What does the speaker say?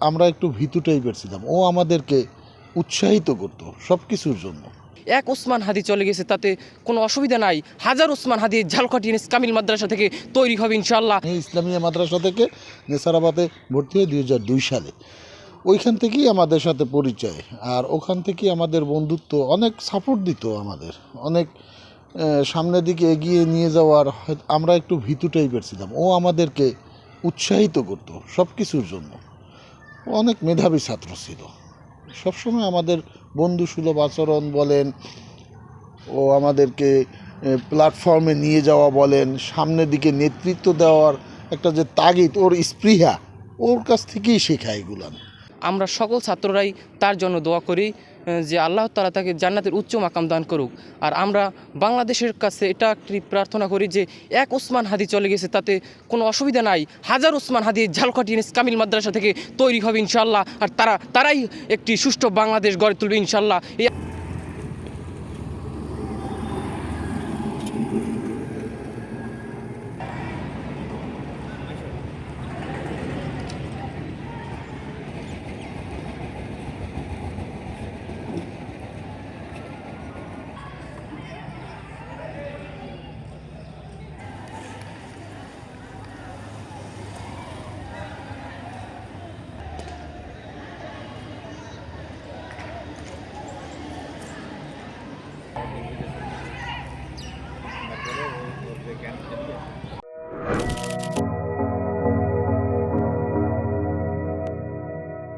আমরা একটু ভীতু টাইপের ছিলাম। ও আমাদেরকে উৎসাহিত করত সব কিছুর জন্য। এক ওসমান হাদি চলে গেছে, তাতে কোনো অসুবিধা নাই। হাজার ওসমান হাদি ঝালকাঠি কামিল মাদ্রাসা থেকে তৈরি হবে ইনশাআল্লাহ। আমি ইসলামিয়া মাদ্রাসা থেকে নেসারাবাদে ভর্তি হই 2002 সালে। ওইখান থেকেই আমাদের সাথে পরিচয়, আর ওখান থেকেই আমাদের বন্ধুত্ব। অনেক সাপোর্ট দিত আমাদের, অনেক সামনের দিকে এগিয়ে নিয়ে যাওয়ার। আমরা একটু ভীতু টাইপের ছিলাম, ও আমাদেরকে উৎসাহিত করত সব কিছুর জন্য। ও অনেক মেধাবী ছাত্র ছিল, সবসময় আমাদের বন্ধুসুলভ আচরণ বলেন, ও আমাদেরকে প্ল্যাটফর্মে নিয়ে যাওয়া বলেন, সামনের দিকে নেতৃত্ব দেওয়ার একটা যে তাগিদ, ওর স্পৃহা, ওর কাছ থেকেই শেখা এগুলান। আমরা সকল ছাত্ররাই তার জন্য দোয়া করি যে আল্লাহ তাআলা তাকে জান্নাতের উচ্চ মাকাম দান করুক। আর আমরা বাংলাদেশের কাছে এটা একটি প্রার্থনা করি যে এক ওসমান হাদি চলে গেছে, তাতে কোনো অসুবিধা নাই। হাজার ওসমান হাদি ঝালকাঠি কামিল মাদ্রাসা থেকে তৈরি হবে ইনশাআল্লাহ। আর তারাই একটি সুষ্ঠু বাংলাদেশ গড়ে তুলবে ইনশাআল্লাহ।